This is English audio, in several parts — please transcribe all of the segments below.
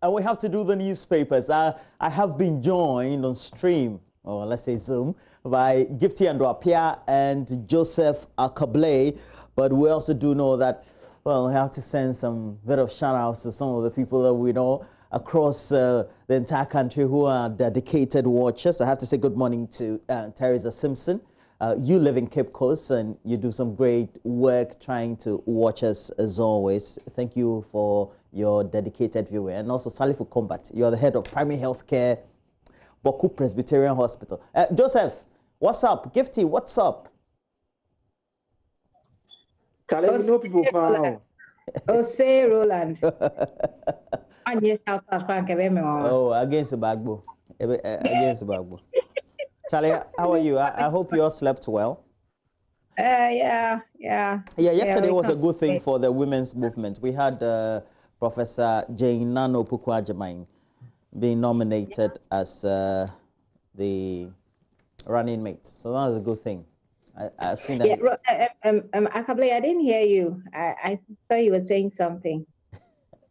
And we have to do the newspapers. I have been joined on stream, or let's say Zoom, by Gifty Andwapia and Joseph Akable. But we also do know that, well, we have to send some bit of shout outs to some of the people that we know across the entire country who are dedicated watchers. I have to say good morning to Teresa Simpson. You live in Cape Coast and you do some great work trying to watch us as always. Thank you for your dedicated viewing. And also Salifu Combat, you are the head of primary health care, Boku Presbyterian Hospital. Joseph, what's up? Gifty, what's up? Caleb, no people pound. Oh, say Roland. Oh, against the bagbo. Against the bagbo. Charlie, how are you? I hope you all slept well. Yeah. Yesterday was a good thing for the women's movement. We had Professor Nano Pukwajamine being nominated as the running mate. So that was a good thing. I've seen that. Akable, I didn't hear you. I thought you were saying something.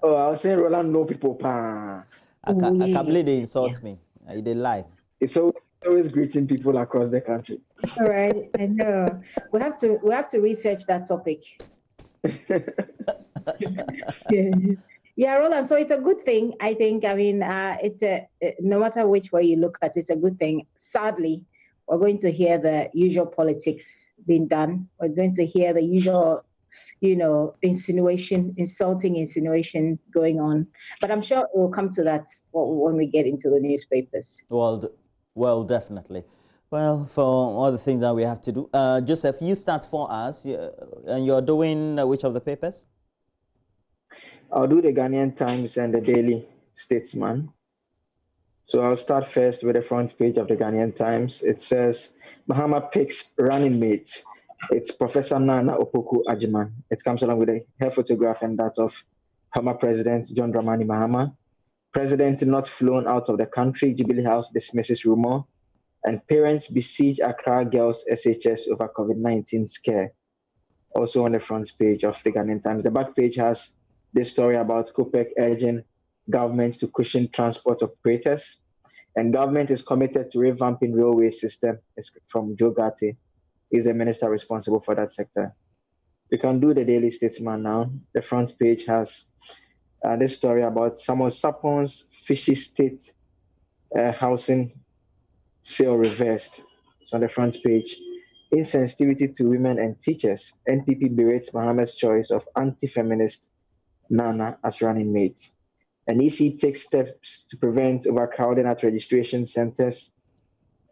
Oh, I was saying Roland no people pan. Akable, they insult me. They lie. It's always greeting people across the country. All right, I know. We have to research that topic. Yeah, Roland. So it's a good thing, I think. I mean, no matter which way you look at it, it's a good thing. Sadly, we're going to hear the usual politics being done. We're going to hear the usual, insulting insinuations going on. But I'm sure we'll come to that when we get into the newspapers. Well, definitely. Well, for all the things that we have to do, Joseph, you start for us, and you're doing which of the papers? I'll do the Ghanaian Times and the Daily Statesman. So I'll start first with the front page of the Ghanaian Times. It says, Mahama picks running mates. It's Professor Naana Opoku Ajiman. It comes along with her photograph and that of former President John Dramani Mahama. President not flown out of the country. Jubilee House dismisses rumor. And parents besiege Accra girls' SHS over COVID-19 scare. Also on the front page of the Ghanaian Times. The back page has this story about COPEC urging government to cushion transport operators. And government is committed to revamping railway system. It's from Joe Gatti. He's the minister responsible for that sector. We can do the Daily Statesman now. The front page has this story about Samuel Sapon's fishy state housing sale reversed. It's on the front page. Insensitivity to women and teachers. NPP berates Mahama's choice of anti-feminist Naana as running mate. And EC takes steps to prevent overcrowding at registration centers.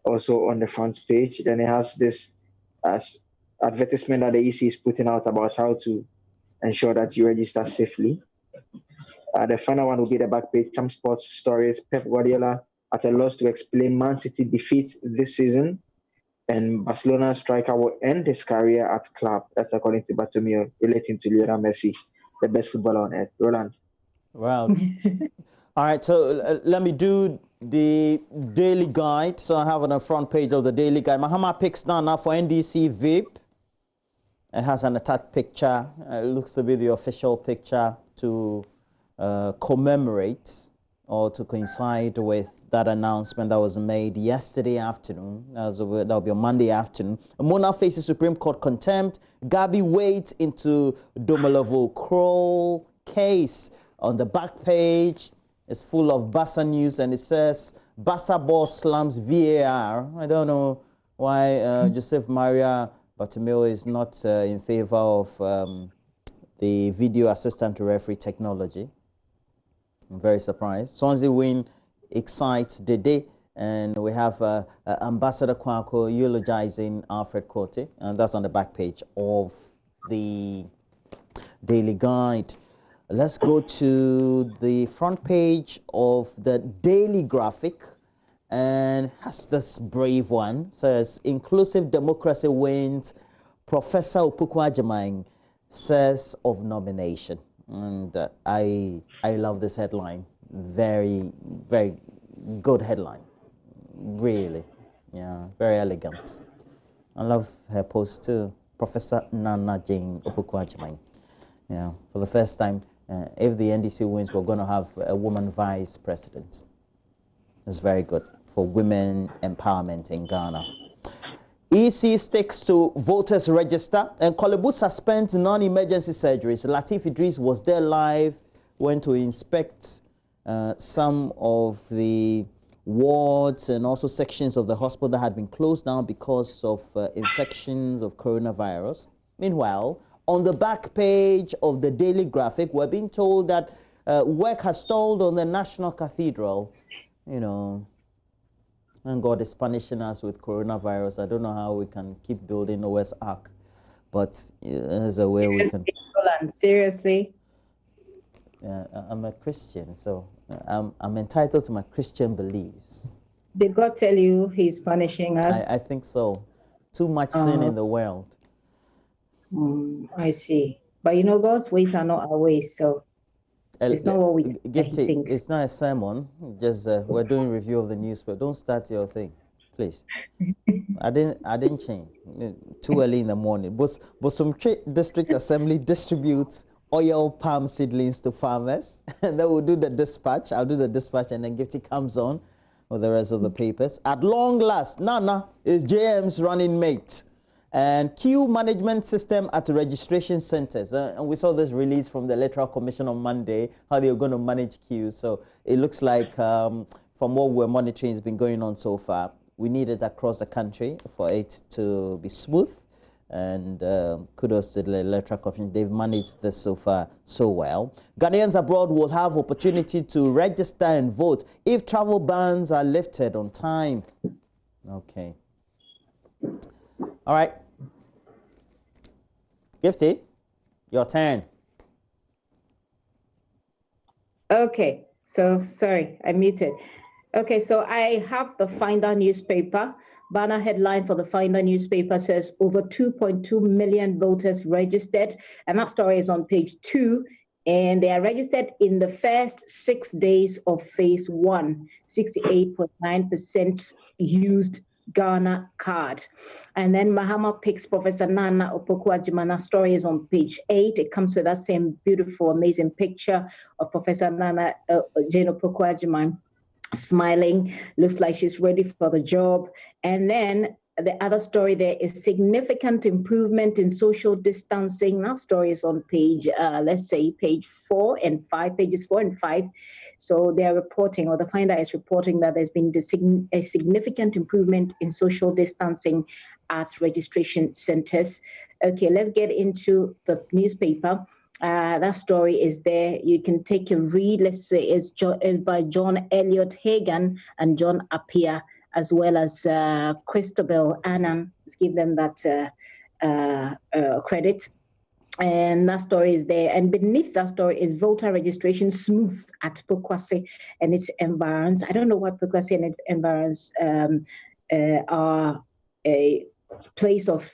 Also on the front page. Then it has this advertisement that the EC is putting out about how to ensure that you register safely. The final one will be the back page. Some sports stories. Pep Guardiola at a loss to explain Man City defeat this season. And Barcelona striker will end his career at club. That's according to Bartomeu, relating to Lionel Messi, the best footballer on earth. Roland. Wow. All right, so let me do the Daily Guide. So I have on the front page of the Daily Guide. Mahama picks Naana for NDC Veep. It has an attached picture. It looks to be the official picture to commemorate or to coincide with that announcement that was made yesterday afternoon. That'll be on Monday afternoon. Mona faces Supreme Court contempt. Gabi wades into Domolovo Kroll case. On the back page, it's full of Bassa news, and it says, Bassa boss slams VAR. I don't know why Joseph Maria Bartomeu is not in favor of the video assistant referee technology. I'm very surprised. Swansea win excites the day, and we have Ambassador Kwako eulogizing Alfred Kote, and that's on the back page of the Daily Guide. Let's go to the front page of the Daily Graphic, and has this brave one. Says, inclusive democracy wins. Professor Opoku Ajiman says of nomination. And I love this headline. Very, very good headline. Really. Yeah, very elegant. I love her post too. Professor Nana Jane Opoku Ajiman. Yeah, for the first time, If the NDC wins, we're going to have a woman vice president. It's very good for women empowerment in Ghana. EC sticks to voters register, and Kolebu suspends non-emergency surgeries. Latif Idris was there live, went to inspect some of the wards and also sections of the hospital that had been closed down because of infections of coronavirus. Meanwhile, on the back page of the Daily Graphic, we're being told that work has stalled on the National Cathedral. You know, and God is punishing us with coronavirus. I don't know how we can keep building Noah's Ark, but there's a way we can. Seriously? I'm a Christian, so I'm entitled to my Christian beliefs. Did God tell you He's punishing us? I think so. Too much sin in the world. I see. But you know, God's ways are not our ways, so it's not what we think. It's not a sermon. Just we're doing review of the newspaper. Don't start your thing, please. I didn't change. Too early in the morning. But some district assembly distributes oil palm seedlings to farmers, and then we'll do the dispatch. I'll do the dispatch, and then Gifty comes on with the rest of the papers. At long last, Naana is JM's running mate. And queue management system at registration centers. And we saw this release from the Electoral Commission on Monday, how they're going to manage queues. So it looks like from what we're monitoring has been going on so far, we need it across the country for it to be smooth. And kudos to the Electoral Commission. They've managed this so far so well. Ghanaians abroad will have opportunity to register and vote if travel bans are lifted on time. Okay. All right. Gifty, your turn. Okay, so sorry, I muted. Okay, so I have the Finder newspaper. Banner headline for the Finder newspaper says over 2.2 million voters registered. And that story is on page 2. And they are registered in the first 6 days of phase 1. 68.9% used Ghana card. And then Mahama picks Professor Naana Opoku-Agyeman. Story is on page 8. It comes with that same beautiful, amazing picture of Professor Naana Jane Opoku-Agyeman smiling. Looks like she's ready for the job. And then the other story there is significant improvement in social distancing. That story is on page, let's say, page 4 and 5, pages 4 and 5. So they are reporting, or the Finder is reporting, that there's been a significant improvement in social distancing at registration centers. Okay, let's get into the newspaper. That story is there. You can take a read. Let's say it's by John Elliott Hagan and John Appiah, as well as Christabel Annan. Let's give them that credit. And that story is there. And beneath that story is voter registration smooth at Pokwase and its environs. I don't know why Pokwase and its environs are a place of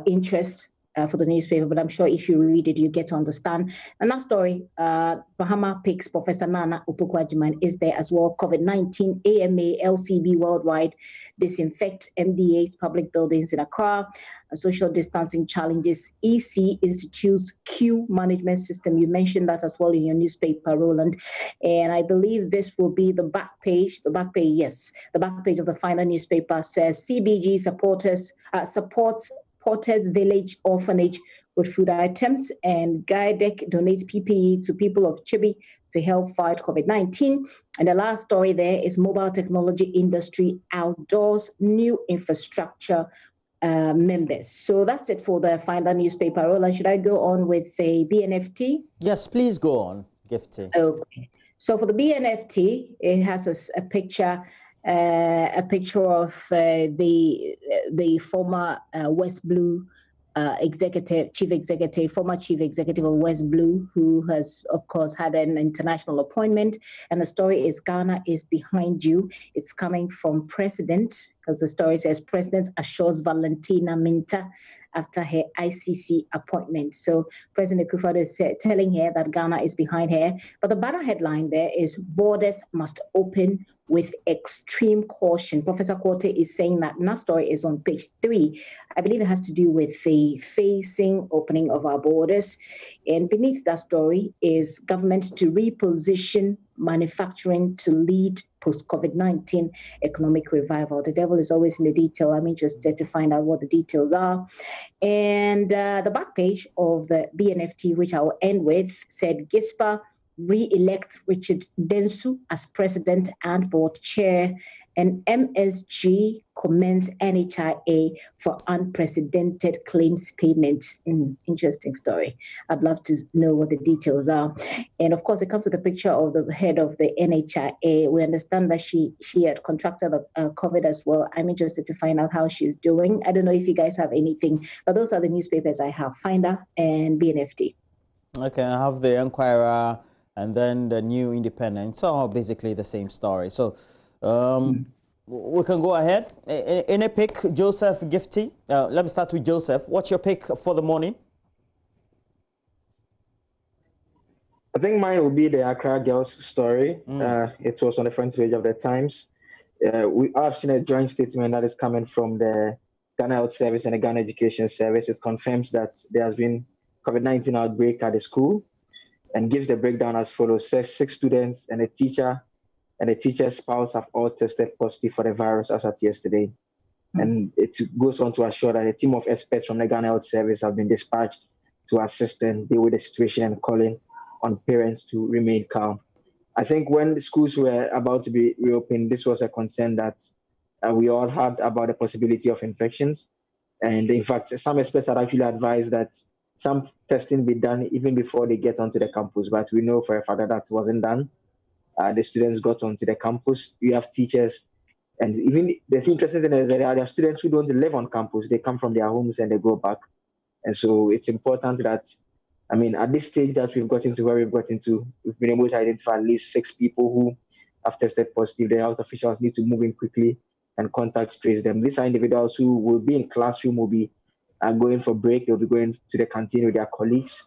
interest for the newspaper, but I'm sure if you read it, you get to understand. And that story, Mahama picks Professor Naana Opoku-Agyeman is there as well. COVID-19, AMA, LCB worldwide, disinfect MDA's public buildings in Accra, social distancing challenges, EC institutes queue management system. You mentioned that as well in your newspaper, Roland. And I believe this will be the back page. The back page, yes. The back page of the Finder newspaper says CBG supports Porter's Village Orphanage with food items, and GUIDEC donates PPE to people of Chibi to help fight COVID-19. And the last story there is mobile technology industry outdoors new infrastructure members. So that's it for the Finder newspaper. Roland, should I go on with the BNFT? Yes, please go on, Gifty. Okay. So for the BNFT, it has a picture of the former West Blue former chief executive of West Blue, who has, of course, had an international appointment. And the story is Ghana is behind you. It's coming from President because the story says President assures Valentina Minta after her ICC appointment. So President Akufo-Addo is telling her that Ghana is behind her. But the banner headline there is borders must open with extreme caution. Professor Quote is saying that story is on page 3. I believe it has to do with the phasing opening of our borders. And beneath that story is government to reposition manufacturing to lead post-COVID-19 economic revival. The devil is always in the detail. I'm interested to find out what the details are. And the back page of the BNFT, which I will end with, said GISPA re-elect Richard Densu as president and board chair, and MSG commends NHIA for unprecedented claims payments. Interesting story. I'd love to know what the details are. And of course, it comes with a picture of the head of the NHIA. We understand that she had contracted COVID as well. I'm interested to find out how she's doing. I don't know if you guys have anything, but those are the newspapers I have, Finder and BNFT. Okay, I have the Enquirer and then the New Independent. So basically the same story. So we can go ahead. Any pick, Joseph Gifty? Let me start with Joseph. What's your pick for the morning? I think mine will be the Accra girls story. It was on the front page of the Times. I've seen a joint statement that is coming from the Ghana Health Service and the Ghana Education Service. It confirms that there has been COVID-19 outbreak at the school and gives the breakdown as follows. Says 6 students and a teacher and a teacher's spouse have all tested positive for the virus as at yesterday. And it goes on to assure that a team of experts from the Ghana Health Service have been dispatched to assist and deal with the situation and calling on parents to remain calm. I think when the schools were about to be reopened, this was a concern that we all had about the possibility of infections. And in fact, some experts had actually advised that some testing be done even before they get onto the campus. But we know for a fact that that wasn't done. The students got onto the campus. You have teachers. And even the interesting thing is that there are students who don't live on campus. They come from their homes and they go back. And so it's important that, I mean, at this stage that we've gotten to where we've gotten to, we've been able to identify at least 6 people who have tested positive. The health officials need to move in quickly and contact trace them. These are individuals who will be in classroom, will be going for break. They'll be going to the canteen with their colleagues.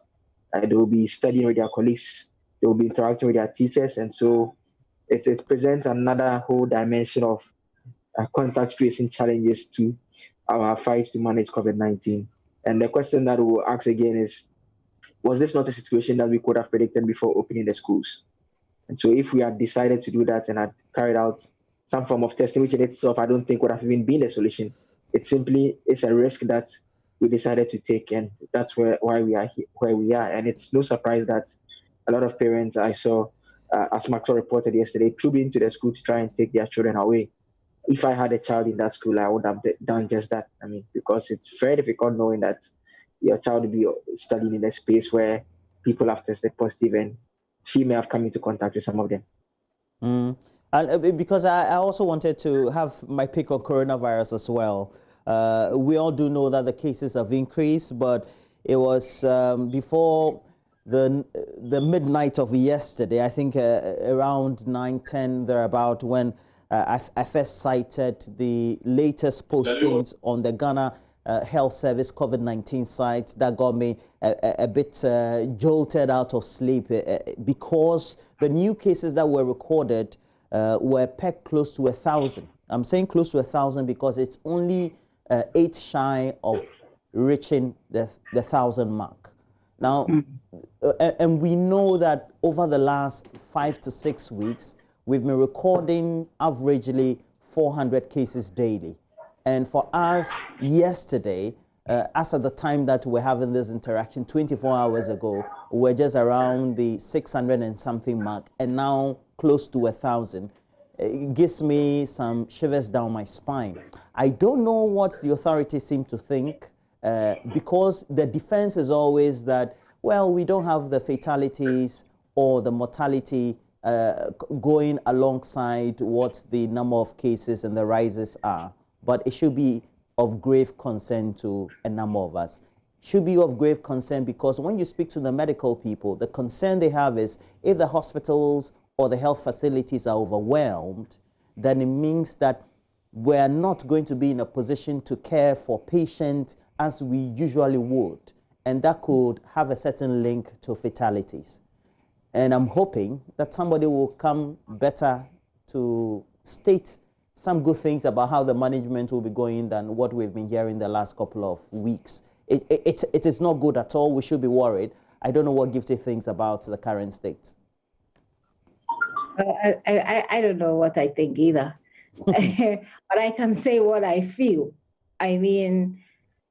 They will be studying with their colleagues. They will be interacting with their teachers. And so it presents another whole dimension of contact tracing challenges to our fight to manage COVID-19. And the question that we'll ask again is, was this not a situation that we could have predicted before opening the schools? And so if we had decided to do that and had carried out some form of testing, which in itself I don't think would have even been the solution, it simply is a risk that we decided to take, and that's why we are where we are. And it's no surprise that a lot of parents I saw, as Maxwell reported yesterday, trooped into the school to try and take their children away. If I had a child in that school, I would have done just that. I mean, because it's very difficult knowing that your child will be studying in a space where people have tested positive and she may have come into contact with some of them. And because I also wanted to have my pick on coronavirus as well. We all do know that the cases have increased, but it was before the midnight of yesterday, I think around 9:10 thereabout, when I first cited the latest postings on the Ghana Health Service COVID-19 site that got me a bit jolted out of sleep because the new cases that were recorded were pegged close to 1,000. I'm saying close to 1,000 because it's only 8 shy of reaching the 1,000 mark. Now, and we know that over the last 5 to 6 weeks, we've been recording averagely 400 cases daily. And for us, yesterday, as at the time that we're having this interaction, 24 hours ago, we're just around the 600 and something mark, and now close to 1,000. It gives me some shivers down my spine. I don't know what the authorities seem to think, because the defense is always that, well, we don't have the fatalities or the mortality going alongside what the number of cases and the rises are. But it should be of grave concern to a number of us. Should be of grave concern because when you speak to the medical people, the concern they have is if the hospitals or the health facilities are overwhelmed, then it means that we're not going to be in a position to care for patients as we usually would. And that could have a certain link to fatalities. And I'm hoping that somebody will come better to state some good things about how the management will be going than what we've been hearing the last couple of weeks. It is not good at all. We should be worried. I don't know what Gifty thinks about the current state. I don't know what I think either. But I can say what I feel. I mean,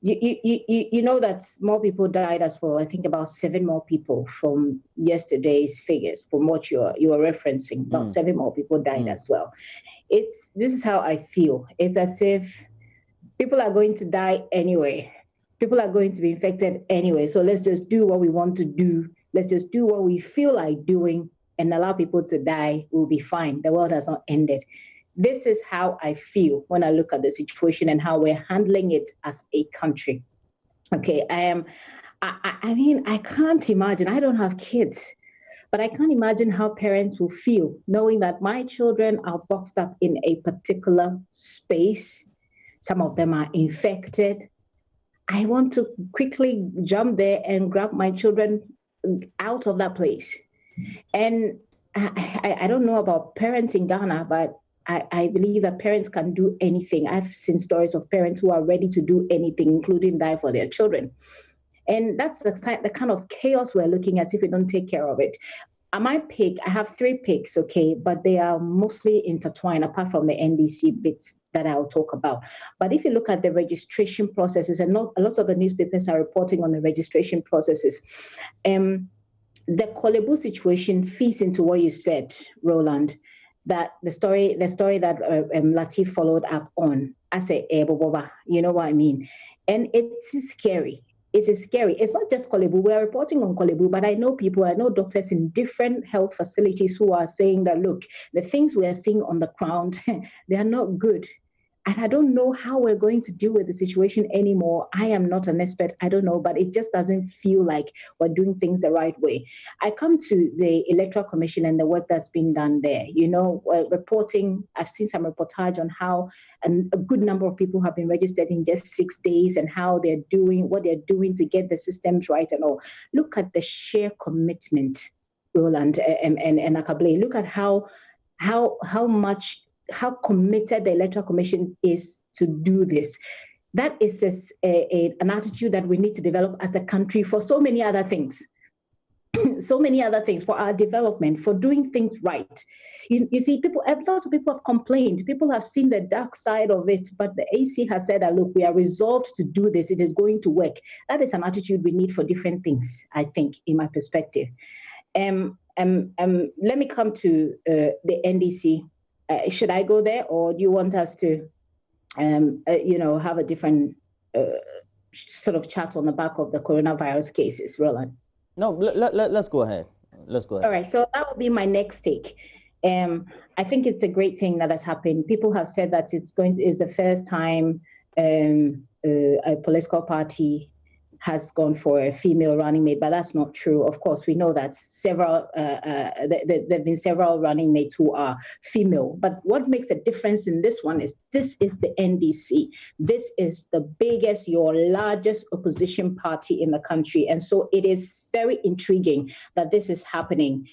you know that more people died as well. I think about 7 more people from yesterday's figures, from what you were referencing. About 7 more people died as well. This is how I feel. It's as if people are going to die anyway. People are going to be infected anyway. So let's just do what we want to do. Let's just do what we feel like doing and allow people to die. We'll be fine. The world has not ended. This is how I feel when I look at the situation and how we're handling it as a country. Okay, I mean, I can't imagine. I don't have kids, but I can't imagine how parents will feel knowing that my children are boxed up in a particular space. Some of them are infected. I want to quickly jump there and grab my children out of that place. And I don't know about parents in Ghana, but I believe that parents can do anything. I've seen stories of parents who are ready to do anything, including die for their children. And that's the kind of chaos we're looking at if we don't take care of it. My pick, I have 3 picks, okay, but they are mostly intertwined apart from the NDC bits that I'll talk about. But if you look at the registration processes, and a lot of the newspapers are reporting on the registration processes, the Kolebu situation feeds into what you said, Roland, that the story that Latif followed up on. I say, you know what I mean? And it's scary. It is scary. It's not just Kolebu. We're reporting on Kolebu, but I know doctors in different health facilities who are saying that, look, the things we are seeing on the ground, they are not good. And I don't know how we're going to deal with the situation anymore. I am not an expert. I don't know, but it just doesn't feel like we're doing things the right way. I come to the Electoral Commission and the work that's been done there. You know, reporting, I've seen some reportage on how a good number of people have been registered in just 6 days and how they're doing, what they're doing to get the systems right and all. Look at the sheer commitment, Roland and Akable. Look at how committed the Electoral Commission is to do this. That is an attitude that we need to develop as a country for so many other things. So many other things, for our development, for doing things right. You see, lots of people have complained. People have seen the dark side of it, but the AC has said that, look, we are resolved to do this. It is going to work. That is an attitude we need for different things, I think, in my perspective. Let me come to the NDC. Should I go there, or do you want us to, have a different sort of chat on the back of the coronavirus cases, Roland? No, let's go ahead. Let's go ahead. All right, so that will be my next take. I think it's a great thing that has happened. People have said that it's the first time a political party has gone for a female running mate, but that's not true. Of course, we know that there have been several running mates who are female. But what makes a difference in this one is this is the NDC. This is the biggest, your largest opposition party in the country. And so it is very intriguing that this is happening.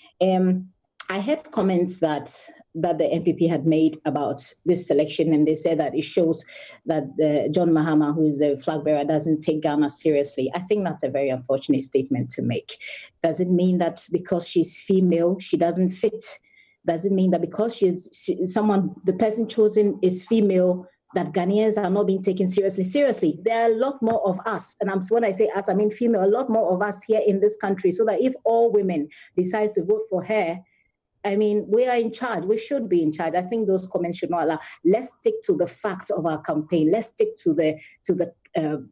I heard comments that the NPP had made about this selection, and they said that it shows that John Mahama, who is the flag bearer, doesn't take Ghana seriously. I think that's a very unfortunate statement to make. Does it mean that because she's female, she doesn't fit? Does it mean that because the person chosen is female, that Ghanaians are not being taken seriously? Seriously, there are a lot more of us, and when I say us, I mean female, a lot more of us here in this country, so that if all women decide to vote for her, I mean, we are in charge. We should be in charge. I think those comments should not allow. Let's stick to the facts of our campaign. Let's stick to the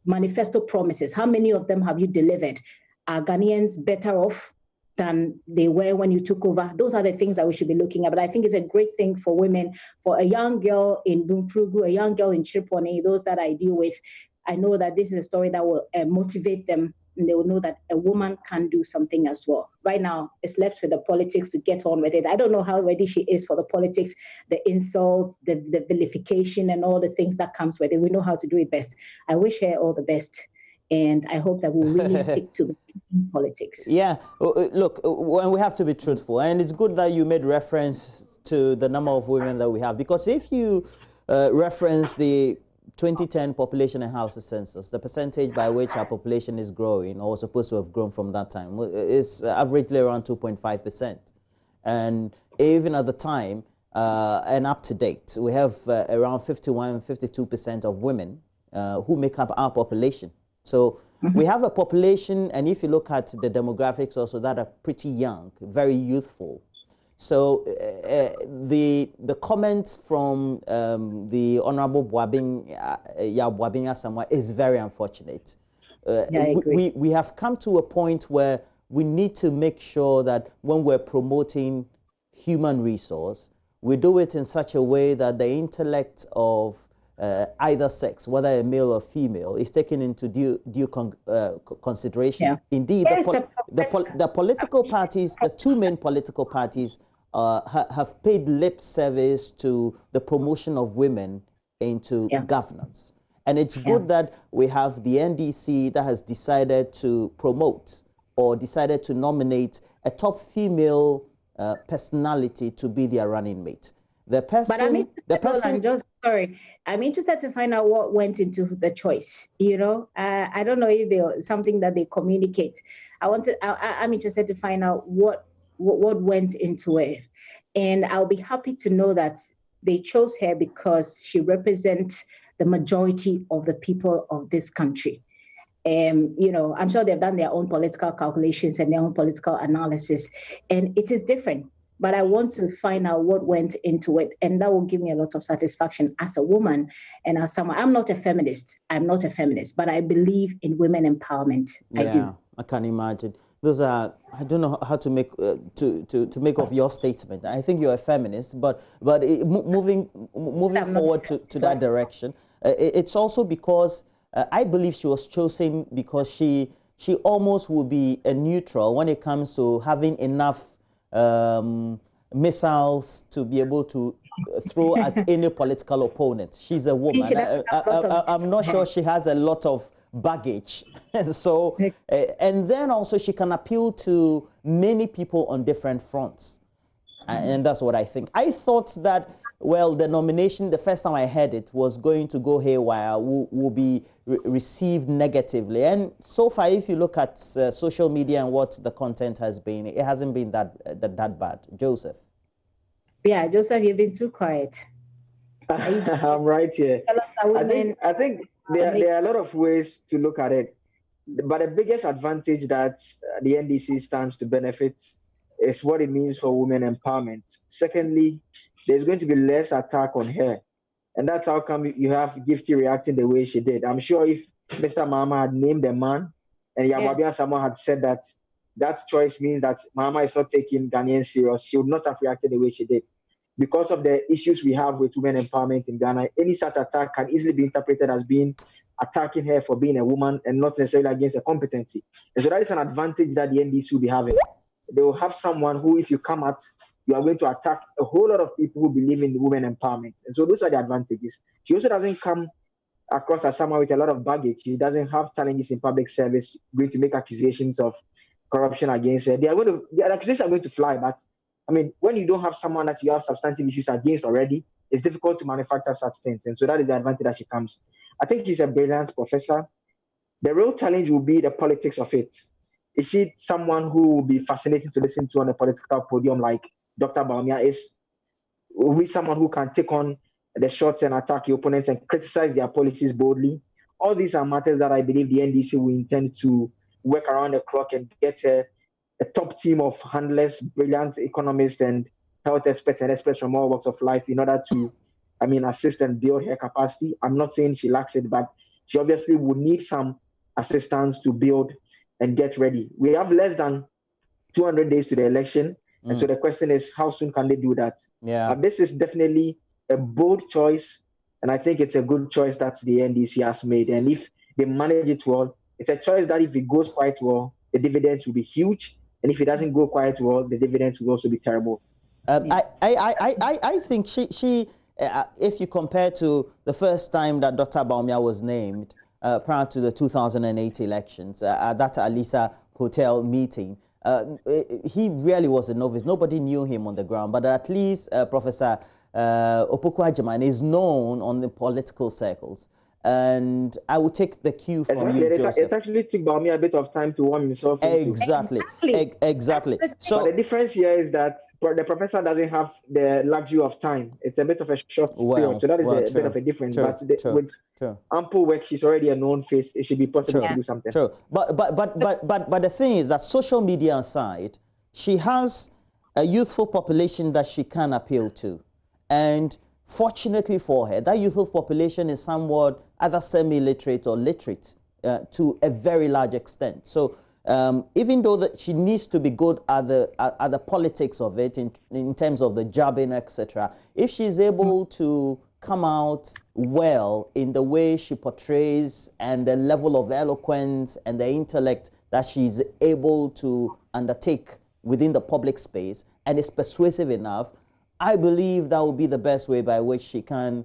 manifesto promises. How many of them have you delivered? Are Ghanaians better off than they were when you took over? Those are the things that we should be looking at. But I think it's a great thing for women, for a young girl in Dumprugu, a young girl in Chirponi, those that I deal with. I know that this is a story that will motivate them and they will know that a woman can do something as well. Right now, it's left with the politics to get on with it. I don't know how ready she is for the politics, the insults, the vilification, and all the things that comes with it. We know how to do it best. I wish her all the best. And I hope that we'll really stick to the politics. Yeah, look, we have to be truthful. And it's good that you made reference to the number of women that we have. Because if you reference the 2010 population and housing census, the percentage by which our population is growing, or supposed to have grown from that time, is averagely around 2.5%. And even at the time, and up to date, we have around 51, 52% of women who make up our population. So we have a population, and if you look at the demographics also, that are pretty young, very youthful. So the comments from the Honorable Boabing Asamoah is very unfortunate. Yeah, I agree. We have come to a point where we need to make sure that when we're promoting human resource, we do it in such a way that the intellect of either sex, whether a male or female, is taken into due consideration. Yeah. Indeed, the political parties, the two main political parties, have paid lip service to the promotion of women into governance. And it's good that we have the NDC that has decided to promote or decided to nominate a top female personality to be their running mate. The person, I'm interested to find out what went into the choice. You know, I don't know if there's something that they communicate. I'm interested to find out what went into it, and I'll be happy to know that they chose her because she represents the majority of the people of this country. You know, I'm sure they've done their own political calculations and their own political analysis, and it is different. But I want to find out what went into it, and that will give me a lot of satisfaction as a woman and as someone. I'm not a feminist. But I believe in women empowerment. Yeah, I do. I can imagine. Those are, I don't know how to make to make of your statement. I think you're a feminist, but moving forward to that direction, it's also because I believe she was chosen because she almost will be a neutral when it comes to having enough missiles to be able to throw at any political opponent. She's a woman. I'm not sure she has a lot of baggage. So, and then also she can appeal to many people on different fronts. And that's what I think. I thought that, well, the nomination, the first time I heard it, was going to go haywire, will be received negatively. And so far, if you look at social media and what the content has been, it hasn't been that bad. Joseph. Yeah, Joseph, you've been too quiet. I'm right here. I think there are a lot of ways to look at it. But the biggest advantage that the NDC stands to benefit is what it means for women empowerment. Secondly, there's going to be less attack on her. And that's how come you have Gifty reacting the way she did. I'm sure if Mr. Mahama had named a man and Yababia Samoa had said that choice means that Mahama is not taking Ghanaians serious, she would not have reacted the way she did. Because of the issues we have with women empowerment in Ghana, any such attack can easily be interpreted as being attacking her for being a woman and not necessarily against her competency. And so that is an advantage that the NDC will be having. They will have someone who, if you come at, you are going to attack a whole lot of people who believe in women empowerment. And so those are the advantages. She also doesn't come across as someone with a lot of baggage. She doesn't have challenges in public service, going to make accusations of corruption against her. The accusations are going to fly, but I mean, when you don't have someone that you have substantive issues against already, it's difficult to manufacture such things. And so that is the advantage that she comes. I think she's a brilliant professor. The real challenge will be the politics of it. Is she someone who will be fascinating to listen to on a political podium like Dr. Baumia is? Will be someone who can take on the shots and attack your opponents and criticize their policies boldly? All these are matters that I believe the NDC will intend to work around the clock and get a top team of handlers, brilliant economists and health experts and experts from all walks of life in order to, assist and build her capacity. I'm not saying she lacks it, but she obviously would need some assistance to build and get ready. We have less than 200 days to the election. And so the question is, how soon can they do that? Yeah. This is definitely a bold choice. And I think it's a good choice that the NDC has made. And if they manage it well, It's a choice that if it goes quite well, the dividends will be huge. And if it doesn't go quite well, the dividends will also be terrible. I think she if you compare to the first time that Dr. Bawumia was named prior to the 2008 elections at that Alisa Hotel meeting, he really was a novice. Nobody knew him on the ground, but at least Professor Opoku-Agyeman is known on the political circles. And I will take the cue from you, Joseph. It actually took Bawumia a bit of time to warm himself into. Exactly. So, but the difference here is that the professor doesn't have the luxury of time. It's a bit of a short period. So that is a bit of a difference. But with ample work, she's already a known face. It should be possible to do something. True. But the thing is that social media aside, she has a youthful population that she can appeal to. And fortunately for her, that youthful population is somewhat either semi-literate or literate to a very large extent. So even though that she needs to be good at the politics of it in terms of the jabbing, etc., if she's able to come out well in the way she portrays and the level of eloquence and the intellect that she's able to undertake within the public space and is persuasive enough, I believe that will be the best way by which she can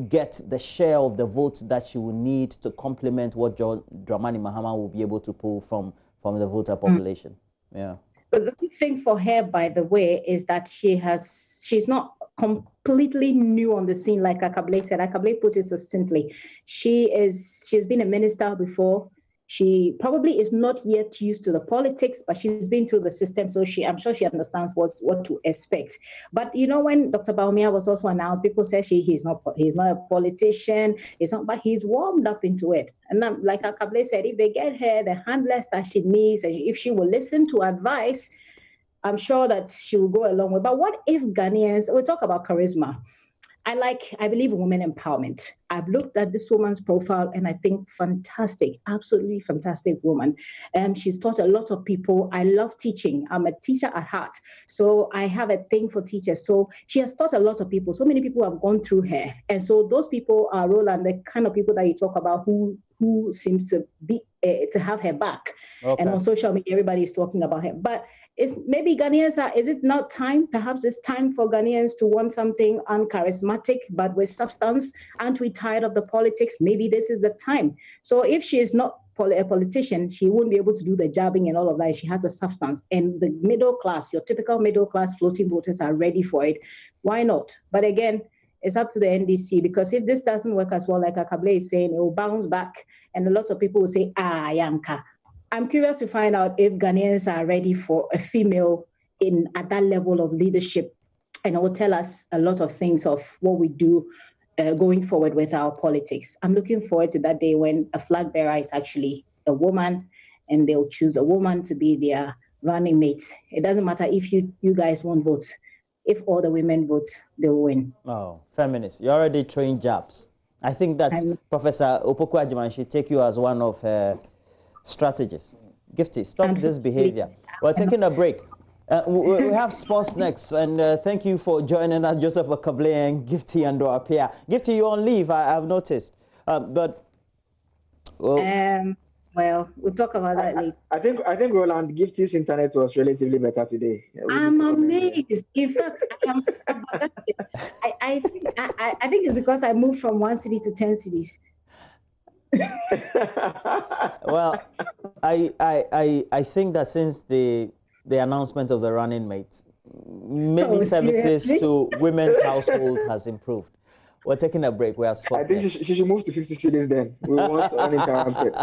get the share of the votes that she will need to complement what Dramani Mahama will be able to pull from the voter population. Yeah. But the good thing for her, by the way, is that she's not completely new on the scene, like Akable said. Akable put it succinctly. She's been a minister before. She probably is not yet used to the politics, but she's been through the system, so I'm sure she understands what to expect. But you know, when Dr. Bawumia was also announced, people said he's not a politician, but he's warmed up into it. And like Akable said, if they get her the handlers that she needs, and if she will listen to advice, I'm sure that she will go a long way. But what if Ghanaians? We talk about charisma. I believe in women empowerment. I've looked at this woman's profile and I think fantastic, absolutely fantastic woman. She's taught a lot of people. I love teaching. I'm a teacher at heart. So I have a thing for teachers. So she has taught a lot of people. So many people have gone through her. And so those people are Roland, the kind of people that you talk about who seems to be to have her back. Okay. And on social media, everybody is talking about her. But maybe Ghanaians is it not time? Perhaps it's time for Ghanaians to want something uncharismatic, but with substance. Aren't we tired of the politics? Maybe this is the time. So if she is not a politician, she won't be able to do the jabbing and all of that. She has a substance. And the middle class, your typical middle class floating voters are ready for it. Why not? But again, it's up to the NDC, because if this doesn't work as well, like Akable is saying, it will bounce back and a lot of people will say, Yanka. I'm curious to find out if Ghanaians are ready for a female at that level of leadership, and it will tell us a lot of things of what we do going forward with our politics. I'm looking forward to that day when a flag bearer is actually a woman and they'll choose a woman to be their running mate. It doesn't matter if you guys won't vote. If all the women vote, they'll win. Oh, feminists, you already trained jabs. I think that Professor Opoku-Agyeman should take you as one of her strategists. Gifty, stop this behavior. We're taking a break. We have sports next, and thank you for joining us, Joseph Akable and Gifty and Apia. Gifty, you're on leave, I've noticed. Well, we'll talk about that later. I think Roland, Gifty's internet was relatively better today. I'm amazed. In fact, I think it's because I moved from 1 city to 10 cities. Well, I think that since the announcement of the running mate, many services to women's household has improved. We're taking a break. We have sports. I think she should move to 50 cities then. We want uninterrupted.